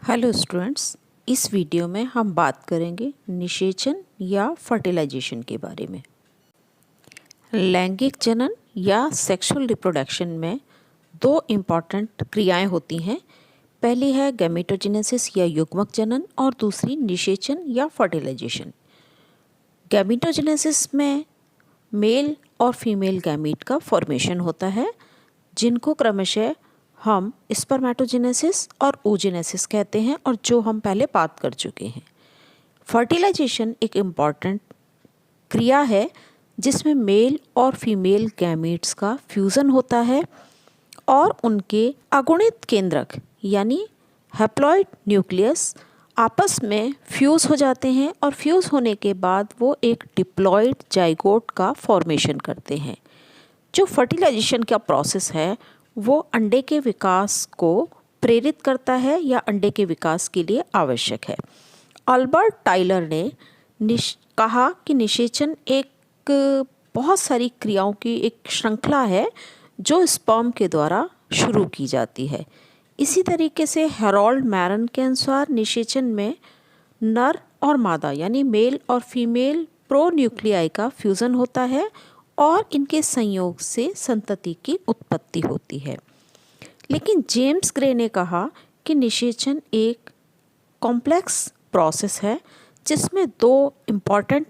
Hello students, इस video में हम बात करेंगे निषेचन या फर्टिलाइजेशन के बारे में। लैंगिक जनन या सेक्सुअल रिप्रोडक्शन में दो इम्पॉर्टेंट क्रियाएं होती हैं। पहली है गैमेटोजेनेसिस या युग्मक जनन और दूसरी निषेचन या फर्टिलाइजेशन। गैमेटोजेनेसिस में मेल और फीमेल गैमीट का फॉर्मेशन होता है, जिनको क्रमशः हम स्पर्मेटोजेनेसिस और oogenesis कहते हैं और जो हम पहले बात कर चुके हैं। फर्टिलाइजेशन एक इम्पॉर्टेंट क्रिया है जिसमें मेल और फीमेल गैमीट्स का फ्यूज़न होता है और उनके अगुणित केंद्रक यानी हैप्लॉइड न्यूक्लियस आपस में फ्यूज़ हो जाते हैं और फ्यूज़ होने के बाद वो एक डिप्लॉइड जाइगोट का फॉर्मेशन करते हैं। जो फर्टिलाइजेशन का प्रोसेस है वो अंडे के विकास को प्रेरित करता है या अंडे के विकास के लिए आवश्यक है। अल्बर्ट टाइलर ने कहा कि निषेचन एक बहुत सारी क्रियाओं की एक श्रृंखला है जो स्पर्म के द्वारा शुरू की जाती है। इसी तरीके से हैरोल्ड मैरन के अनुसार निषेचन में नर और मादा यानी मेल और फीमेल प्रोन्यूक्लियाई का फ्यूज़न होता है और इनके संयोग से संतति की उत्पत्ति होती है। लेकिन जेम्स ग्रे ने कहा कि निषेचन एक कॉम्प्लेक्स प्रोसेस है जिसमें दो इम्पॉर्टेंट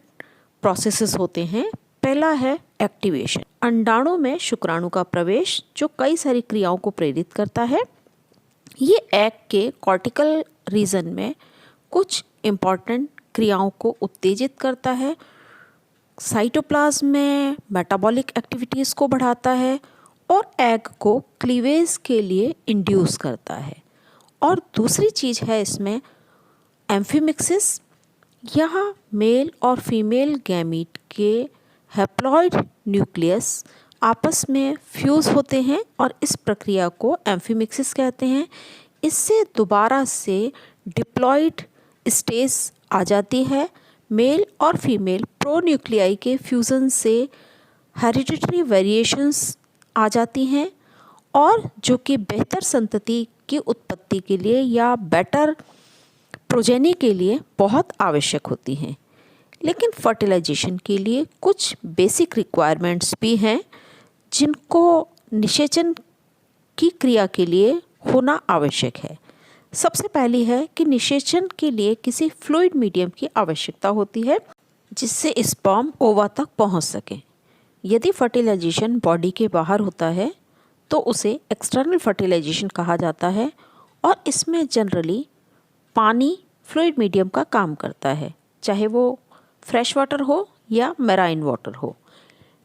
प्रोसेसेस होते हैं। पहला है एक्टिवेशन, अंडाणु में शुक्राणु का प्रवेश जो कई सारी क्रियाओं को प्रेरित करता है। ये एग के कॉर्टिकल रीजन में कुछ इम्पॉर्टेंट क्रियाओं को उत्तेजित करता है, साइटोप्लाज्म में मेटाबॉलिक एक्टिविटीज़ को बढ़ाता है और एग को क्लीवेज के लिए इंड्यूस करता है। और दूसरी चीज़ है इसमें एम्फीमिक्सिस। यहाँ मेल और फीमेल गैमीट के हैप्लॉइड न्यूक्लियस आपस में फ्यूज़ होते हैं और इस प्रक्रिया को एम्फीमिक्सिस कहते हैं। इससे दोबारा से डिप्लॉइड स्टेज आ जाती है। मेल और फीमेल प्रोन्यूक्लियाई के फ्यूज़न से हेरिडिटरी वेरिएशंस आ जाती हैं और जो कि बेहतर संतति की उत्पत्ति के लिए या बेटर प्रोजेनी के लिए बहुत आवश्यक होती हैं। लेकिन फर्टिलाइजेशन के लिए कुछ बेसिक रिक्वायरमेंट्स भी हैं जिनको निषेचन की क्रिया के लिए होना आवश्यक है। सबसे पहली है कि निषेचन के लिए किसी फ्लूइड मीडियम की आवश्यकता होती है जिससे स्पर्म ओवा तक पहुंच सके। यदि फर्टिलाइजेशन बॉडी के बाहर होता है तो उसे एक्सटर्नल फर्टिलाइजेशन कहा जाता है और इसमें जनरली पानी फ्लूइड मीडियम का काम करता है, चाहे वो फ्रेश वाटर हो या मैराइन वाटर हो।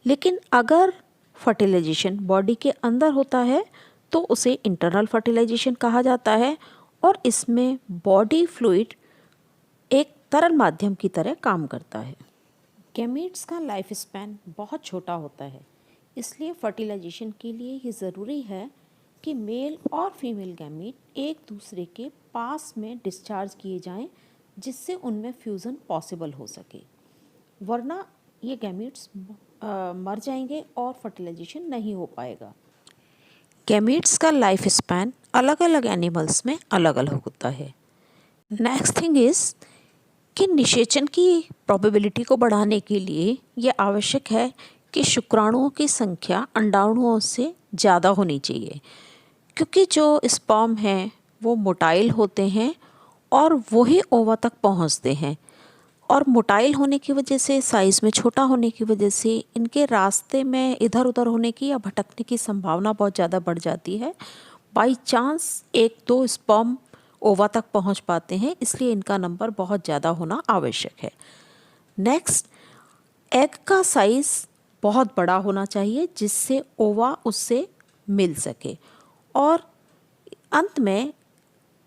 लेकिन अगर फर्टिलाइजेशन बॉडी के अंदर होता है तो उसे इंटरनल फर्टिलाइजेशन कहा जाता है और इसमें बॉडी फ्लूइड एक तरल माध्यम की तरह काम करता है। गैमीट्स का लाइफ स्पैन बहुत छोटा होता है, इसलिए फर्टिलाइजेशन के लिए ये ज़रूरी है कि मेल और फीमेल गैमीट एक दूसरे के पास में डिस्चार्ज किए जाएं जिससे उनमें फ्यूज़न पॉसिबल हो सके, वरना ये गैमीट्स मर जाएंगे और फर्टिलाइजेशन नहीं हो पाएगा। गैमीट्स का लाइफ स्पैन अलग अलग एनिमल्स में अलग अलग होता है। नेक्स्ट थिंग इज़ कि निषेचन की प्रोबेबिलिटी को बढ़ाने के लिए ये आवश्यक है कि शुक्राणुओं की संख्या अंडाणुओं से ज़्यादा होनी चाहिए, क्योंकि जो स्पर्म हैं वो मोटाइल होते हैं और वही ओवा तक पहुंचते हैं और मोटाइल होने की वजह से, साइज़ में छोटा होने की वजह से इनके रास्ते में इधर उधर होने की या भटकने की संभावना बहुत ज़्यादा बढ़ जाती है। बाई चांस एक दो स्पर्म ओवा तक पहुंच पाते हैं, इसलिए इनका नंबर बहुत ज़्यादा होना आवश्यक है। नेक्स्ट, एग का साइज़ बहुत बड़ा होना चाहिए जिससे ओवा उससे मिल सके। और अंत में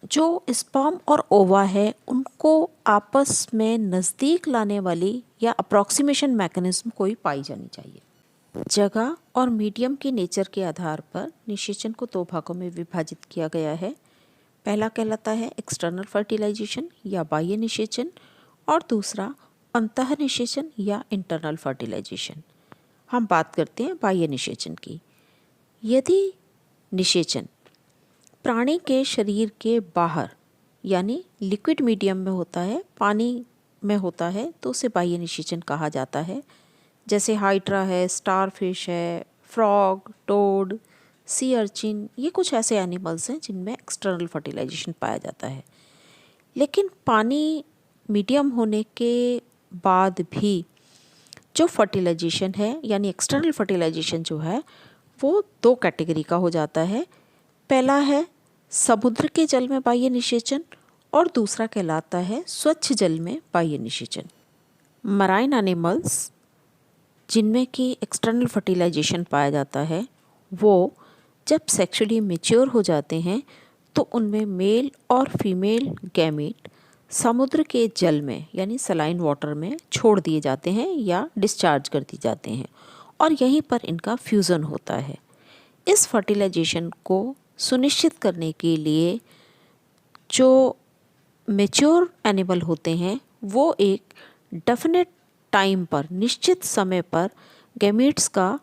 जो स्पर्म और ओवा है उनको आपस में नज़दीक लाने वाली या अप्रॉक्सीमेशन मैकेनिज्म कोई पाई जानी चाहिए। जगह और मीडियम की नेचर के आधार पर निषेचन को दो भागों में विभाजित किया गया है। पहला कहलाता है एक्सटर्नल फर्टिलाइजेशन या बाह्य निषेचन और दूसरा अंतः निषेचन या इंटरनल फर्टिलाइजेशन। हम बात करते हैं बाह्य निषेचन की। यदि निषेचन प्राणी के शरीर के बाहर यानी लिक्विड मीडियम में होता है, पानी में होता है, तो उसे बाह्य निषेचन कहा जाता है। जैसे हाइड्रा है, स्टारफिश है, फ्रॉग, टोड, सी अर्चिन, ये कुछ ऐसे एनिमल्स हैं जिनमें एक्सटर्नल फर्टिलाइजेशन पाया जाता है। लेकिन पानी मीडियम होने के बाद भी जो फर्टिलाइजेशन है यानी एक्सटर्नल फर्टिलाइजेशन जो है वो दो कैटेगरी का हो जाता है। पहला है समुद्र के जल में बाह्य निषेचन और दूसरा कहलाता है स्वच्छ जल में बाह्य निषेचन। मराइन एनिमल्स जिनमें कि एक्सटर्नल फर्टिलाइजेशन पाया जाता है वो जब सेक्सुअली मैच्योर हो जाते हैं तो उनमें मेल और फीमेल गैमीट समुद्र के जल में यानी सलाइन वाटर में छोड़ दिए जाते हैं या डिस्चार्ज कर दिए जाते हैं और यहीं पर इनका फ्यूज़न होता है। इस फर्टिलाइजेशन को सुनिश्चित करने के लिए जो मैच्योर एनिमल होते हैं वो एक डेफिनेट टाइम पर, निश्चित समय पर गैमीट्स का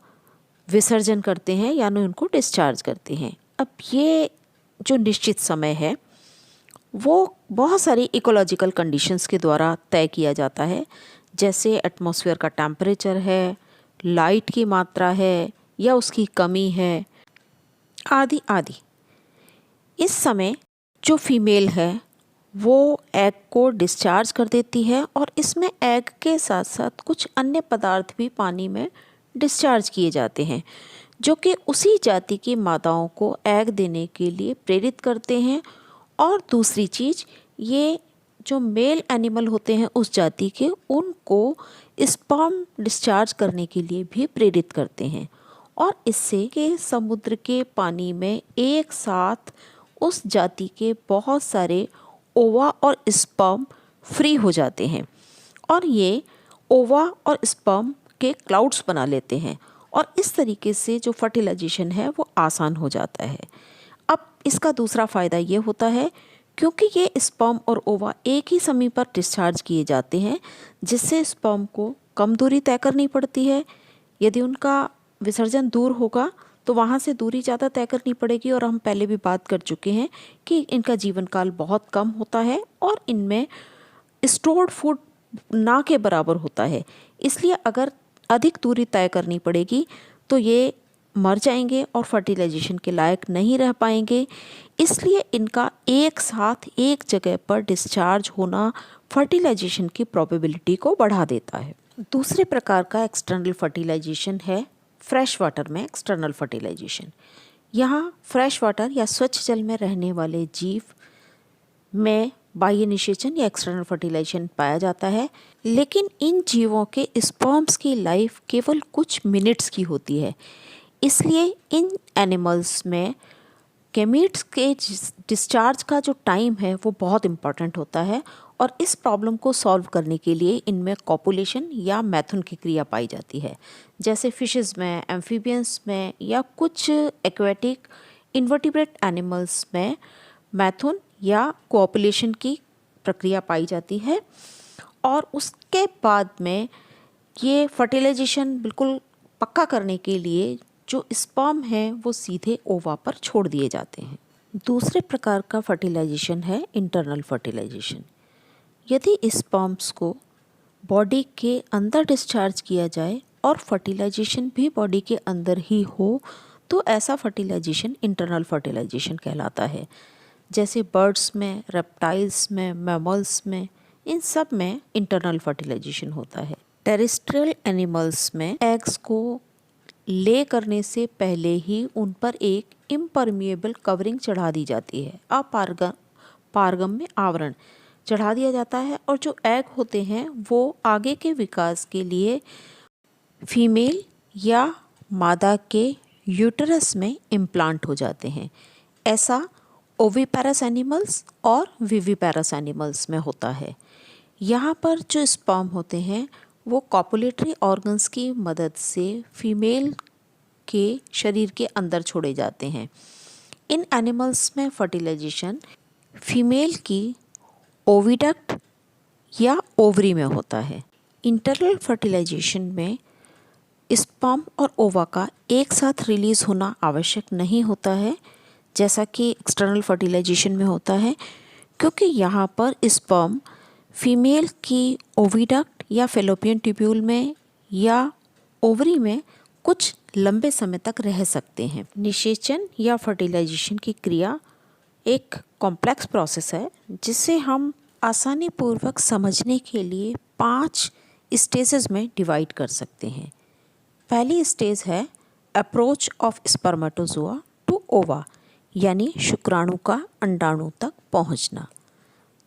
विसर्जन करते हैं यानी उनको डिस्चार्ज करते हैं। अब ये जो निश्चित समय है वो बहुत सारी इकोलॉजिकल कंडीशंस के द्वारा तय किया जाता है, जैसे एटमॉस्फेयर का टेम्परेचर है, लाइट की मात्रा है या उसकी कमी है, आदि आदि। इस समय जो फीमेल है वो एग को डिस्चार्ज कर देती है और इसमें एग के साथ साथ कुछ अन्य पदार्थ भी पानी में डिस्चार्ज किए जाते हैं जो कि उसी जाति की माताओं को एग देने के लिए प्रेरित करते हैं। और दूसरी चीज़, ये जो मेल एनिमल होते हैं उस जाति के, उनको स्पर्म डिस्चार्ज करने के लिए भी प्रेरित करते हैं और इससे के समुद्र के पानी में एक साथ उस जाति के बहुत सारे ओवा और स्पर्म फ्री हो जाते हैं और ये ओवा और स्पर्म के क्लाउड्स बना लेते हैं और इस तरीके से जो फर्टिलाइजेशन है वो आसान हो जाता है। अब इसका दूसरा फ़ायदा ये होता है क्योंकि ये स्पर्म और ओवा एक ही समय पर डिस्चार्ज किए जाते हैं जिससे स्पर्म को कम दूरी तय करनी पड़ती है। यदि उनका विसर्जन दूर होगा तो वहाँ से दूरी ज़्यादा तय करनी पड़ेगी और हम पहले भी बात कर चुके हैं कि इनका जीवन काल बहुत कम होता है और इनमें स्टोर्ड फूड ना के बराबर होता है। इसलिए अगर अधिक दूरी तय करनी पड़ेगी तो ये मर जाएंगे और फर्टिलाइजेशन के लायक नहीं रह पाएंगे। इसलिए इनका एक साथ एक जगह पर डिस्चार्ज होना फर्टिलाइजेशन की प्रोबेबिलिटी को बढ़ा देता है। दूसरे प्रकार का एक्सटर्नल फर्टिलाइजेशन है फ्रेश वाटर में एक्सटर्नल फर्टिलाइजेशन। यहाँ फ्रेश वाटर या स्वच्छ जल में रहने वाले जीव में बाह्य निषेचन या एक्सटर्नल फर्टिलाइजेशन पाया जाता है, लेकिन इन जीवों के स्पर्म्स की लाइफ केवल कुछ मिनट्स की होती है। इसलिए इन एनिमल्स में गैमीट्स के डिस्चार्ज का जो टाइम है वो बहुत इम्पॉर्टेंट होता है और इस प्रॉब्लम को सॉल्व करने के लिए इनमें कॉपुलेशन या मैथुन की क्रिया पाई जाती है। जैसे फिशेस में, एम्फीबियंस में या कुछ एक्वेटिक इन्वर्टिब्रेट एनिमल्स में मैथुन या कोऑपुलेशन की प्रक्रिया पाई जाती है और उसके बाद में ये फर्टिलाइजेशन बिल्कुल पक्का करने के लिए जो स्पर्म है वो सीधे ओवा पर छोड़ दिए जाते हैं। दूसरे प्रकार का फर्टिलाइजेशन है इंटरनल फर्टिलाइजेशन। यदि स्पर्म्स को बॉडी के अंदर डिस्चार्ज किया जाए और फर्टिलाइजेशन भी बॉडी के अंदर ही हो तो ऐसा फर्टिलाइजेशन इंटरनल फर्टिलाइजेशन कहलाता है। जैसे बर्ड्स में, रेप्टाइल्स में, मैमल्स में, इन सब में इंटरनल फर्टिलाइजेशन होता है। टेरेस्ट्रियल एनिमल्स में एग्स को ले करने से पहले ही उन पर एक इम्परमिएबल कवरिंग चढ़ा दी जाती है, पारगम में आवरण चढ़ा दिया जाता है और जो एग होते हैं वो आगे के विकास के लिए फीमेल या मादा के यूटरस में इम्प्लांट हो जाते हैं। ऐसा ओविपेरस एनिमल्स और विविपेरस एनिमल्स में होता है। यहाँ पर जो स्पर्म होते हैं वो कॉपुलेटरी ऑर्गन्स की मदद से फीमेल के शरीर के अंदर छोड़े जाते हैं। इन एनिमल्स में फर्टिलाइजेशन फीमेल की ओविडक्ट या ओवरी में होता है। इंटरनल फर्टिलाइजेशन में स्पर्म और ओवा का एक साथ रिलीज़ होना आवश्यक नहीं होता है जैसा कि एक्सटर्नल फर्टिलाइजेशन में होता है, क्योंकि यहाँ पर स्पर्म फीमेल की ओविडक्ट या फैलोपियन ट्यूब्यूल में या ओवरी में कुछ लंबे समय तक रह सकते हैं। निषेचन या फर्टिलाइजेशन की क्रिया एक कॉम्प्लेक्स प्रोसेस है जिसे हम आसानी पूर्वक समझने के लिए 5 स्टेजेस में डिवाइड कर सकते हैं। पहली स्टेज है अप्रोच ऑफ स्पर्मेटोजोआ टू ओवा, यानी शुक्राणु का अंडाणु तक पहुंचना।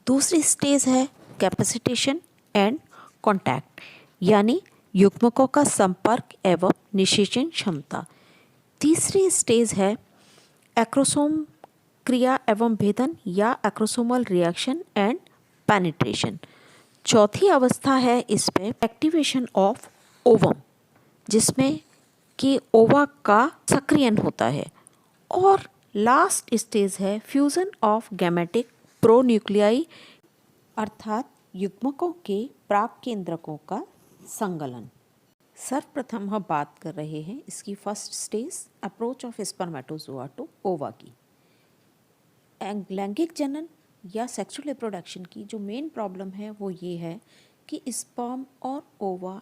दूसरी स्टेज है कैपेसिटेशन एंड कॉन्टैक्ट, यानी युग्मकों का संपर्क एवं निषेचन क्षमता। तीसरी स्टेज है एक्रोसोम क्रिया एवं भेदन या एक्रोसोमल रिएक्शन एंड पेनिट्रेशन। चौथी अवस्था है इसमें एक्टिवेशन ऑफ ओवम, जिसमें कि ओवा का सक्रियण होता है। और लास्ट स्टेज है फ्यूजन ऑफ गैमेटिक प्रोन्यूक्लियाई, अर्थात युग्मकों के प्राक केंद्रकों का संगलन। सर्वप्रथम हम बात कर रहे हैं इसकी first stage approach of spermatozoa to ova की। लैंगिक जनन या सेक्सुअल रिप्रोडक्शन की जो मेन प्रॉब्लम है वो ये है कि स्पर्म और ओवा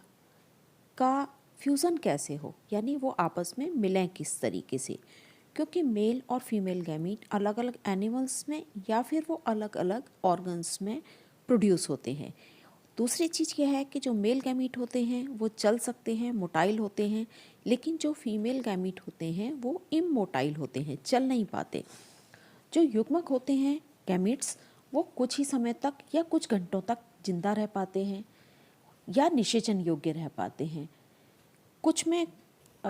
का फ्यूज़न कैसे हो, यानी वो आपस में मिलें किस तरीके से, क्योंकि मेल और फीमेल गैमीट अलग अलग एनिमल्स में या फिर वो अलग अलग ऑर्गन्स में प्रोड्यूस होते हैं। दूसरी चीज़ यह है कि जो मेल गैमीट होते हैं वो चल सकते हैं, मोटाइल होते हैं, लेकिन जो फीमेल गैमीट होते हैं वो इमोटाइल होते हैं, चल नहीं पाते। जो युग्मक होते हैं गैमीट्स, वो कुछ ही समय तक या कुछ घंटों तक जिंदा रह पाते हैं या निषेचन योग्य रह पाते हैं। कुछ में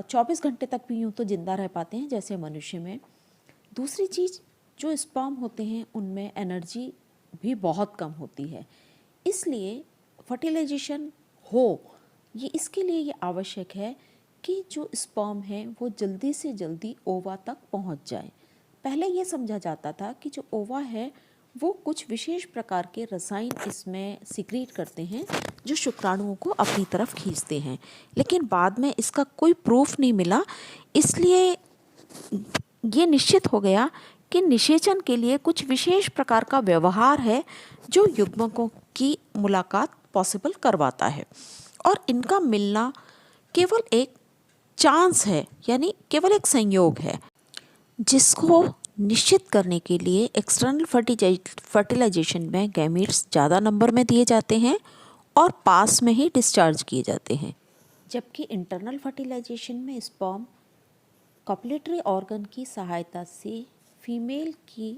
24 घंटे तक भी यूँ तो जिंदा रह पाते हैं जैसे मनुष्य में। दूसरी चीज़, जो स्पर्म होते हैं उनमें एनर्जी भी बहुत कम होती है, इसलिए फर्टिलाइजेशन हो ये इसके लिए ये आवश्यक है कि जो स्पर्म है वो जल्दी से जल्दी ओवा तक पहुंच जाए। पहले ये समझा जाता था कि जो ओवा है वो कुछ विशेष प्रकार के रसायन इसमें सिक्रीट करते हैं जो शुक्राणुओं को अपनी तरफ खींचते हैं, लेकिन बाद में इसका कोई प्रूफ नहीं मिला। इसलिए ये निश्चित हो गया कि निषेचन के लिए कुछ विशेष प्रकार का व्यवहार है जो युग्मकों की मुलाकात पॉसिबल करवाता है, और इनका मिलना केवल एक चांस है, यानी केवल एक संयोग है, जिसको निश्चित करने के लिए एक्सटर्नल फर्टिलाइजेशन में गैमीट्स ज़्यादा नंबर में दिए जाते हैं और पास में ही डिस्चार्ज किए जाते हैं, जबकि इंटरनल फर्टिलाइजेशन में स्पर्म कॉपुलेटरी ऑर्गन की सहायता से फीमेल की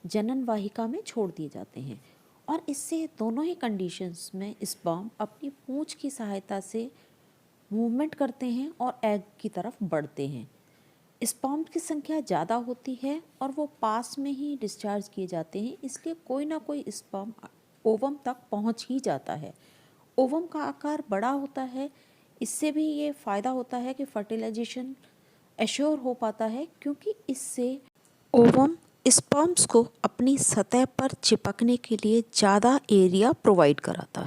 जनन वाहिका में छोड़ दिए जाते हैं, और इससे दोनों ही कंडीशंस में स्पर्म अपनी पूंछ की सहायता से मूवमेंट करते हैं और एग की तरफ बढ़ते हैं। स्पर्म की संख्या ज़्यादा होती है और वो पास में ही डिस्चार्ज किए जाते हैं, इसलिए कोई ना कोई स्पर्म ओवम तक पहुंच ही जाता है। ओवम का आकार बड़ा होता है, इससे भी ये फ़ायदा होता है कि फर्टिलाइजेशन एश्योर हो पाता है, क्योंकि इससे ओवम स्पर्म्स को अपनी सतह पर चिपकने के लिए ज़्यादा एरिया प्रोवाइड कराता है।